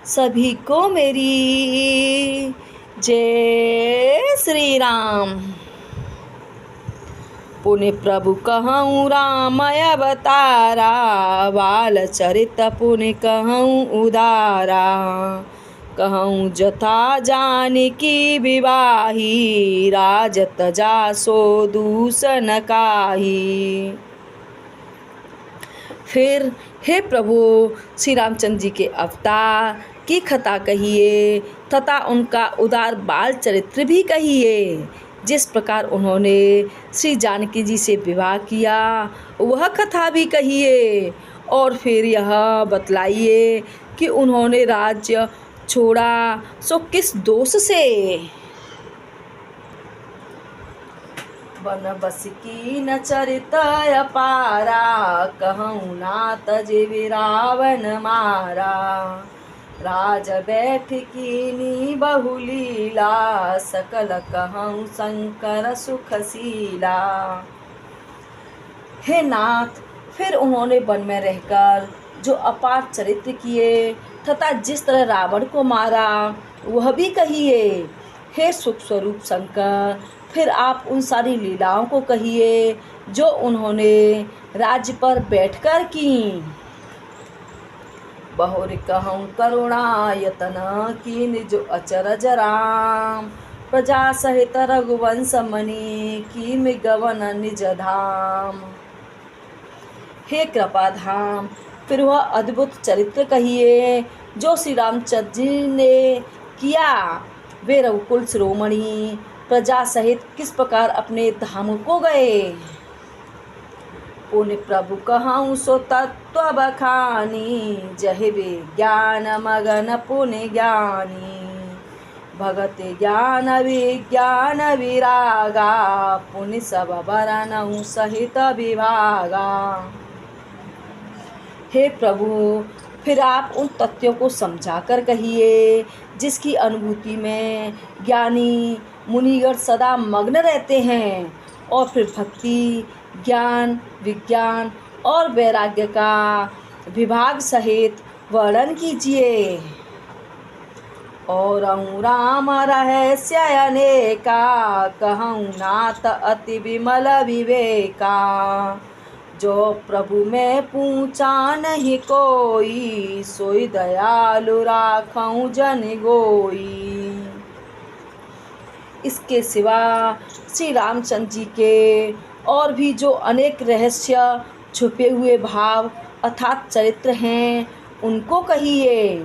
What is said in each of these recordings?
सभी को मेरी जय श्री राम। पुण्य प्रभु कहूँ रामय अवतारा, बाल चरित पुण्य कहूँ उदारा। कहूँ जथा जानकी विवाही, राजत जासो दूषण काहि। फिर हे प्रभु श्री रामचंद्र जी के अवतार की कथा कहिए तथा उनका उदार बाल चरित्र भी कहिए। जिस प्रकार उन्होंने श्री जानकी जी से विवाह किया वह कथा भी कहिए। और फिर यह बतलाइए कि उन्होंने राज्य छोड़ा सो किस दोष से। वन बस की न चरित अपारा, कहूँ ना तजे रावण मारा। राज बैठ कीनी बहुलीला, सकल कहूँ शंकर सुखशीला। हे नाथ, फिर उन्होंने वन में रहकर जो अपार चरित्र किए तथा जिस तरह रावण को मारा वह भी कहिए। हे सुख स्वरूप शंकर, फिर आप उन सारी लीलाओं को कहिए जो उन्होंने राज्य पर बैठकर की। बहुर कहूँ करुणायतन कीन जो अचरज राम, प्रजा सहित रघुवंश मणि की गवन निज धाम। हे कृपा धाम, फिर वह अद्भुत चरित्र कहिए जो श्री रामचंद्र जी ने किया। वे रघुकुल शिरोमणि प्रजा सहित किस प्रकार अपने धाम को गए। पुण्य प्रभु कहूँ सो तत्व बखानी, जहि विज्ञान मगन पुण्य ज्ञानी। भगत ज्ञान विज्ञान विरागा, पुण्य सब बरनहु सहित विभागा। हे प्रभु, फिर आप उन तथ्यों को समझाकर कहिए जिसकी अनुभूति में ज्ञानी मुनिगण सदा मग्न रहते हैं। और फिर भक्ति ज्ञान विज्ञान और वैराग्य का विभाग सहित वर्णन कीजिए। और राम रहस्य अनेका, कहूँ नाथ अति विमल विवेका। जो प्रभु में पूछा नहीं कोई, सोई दयालु राखूं जन गोई। इसके सिवा श्री रामचंद्र जी के और भी जो अनेक रहस्य छुपे हुए भाव अर्थात चरित्र हैं उनको कहिए।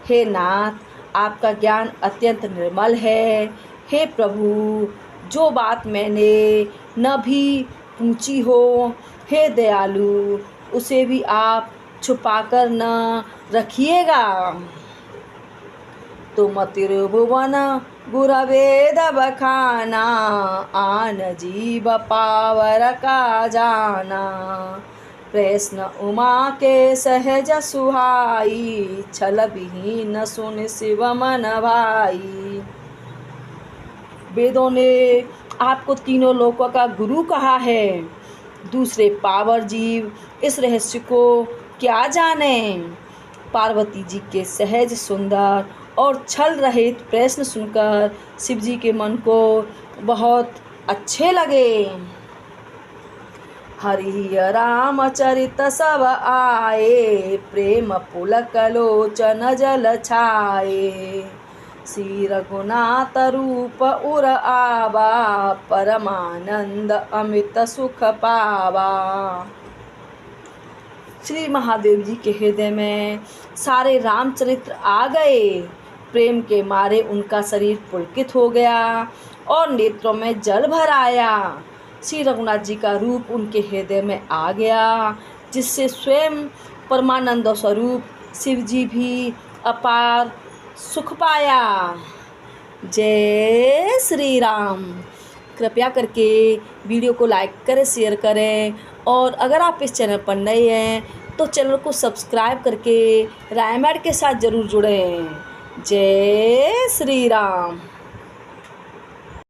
हे नाथ, आपका ज्ञान अत्यंत निर्मल है। हे प्रभु, जो बात मैंने न भी पूछी हो, हे दयालु, उसे भी आप छुपाकर न रखिएगा। तुम त्रिभुवन गुरवेद बखाना, आन जीव पावर का जाना। प्रश्न उमा के सहज सुहाई, छल विहीन सुन शिव मन भाई। वेदों ने आपको तीनों लोकों का गुरु कहा है। दूसरे पावर जीव इस रहस्य को क्या जाने। पार्वती जी के सहज सुंदर और छल रहित प्रश्न सुनकर शिव जी के मन को बहुत अच्छे लगे। हरि रामचरित सब आए, प्रेम पुलक लोचन जल छाए। श्री रघुनाथ रूप उर आवा, परमानंद अमित सुख पावा। श्री महादेव जी के हृदय में सारे रामचरित्र आ गए। प्रेम के मारे उनका शरीर पुलकित हो गया और नेत्रों में जल भर आया। श्री रघुनाथ जी का रूप उनके हृदय में आ गया, जिससे स्वयं परमानंद स्वरूप शिव जी भी अपार सुख पाया। जय श्री राम। कृपया करके वीडियो को लाइक करें, शेयर करें और अगर आप इस चैनल पर नए हैं तो चैनल को सब्सक्राइब करके रामायण के साथ ज़रूर जुड़ें। जय श्री राम।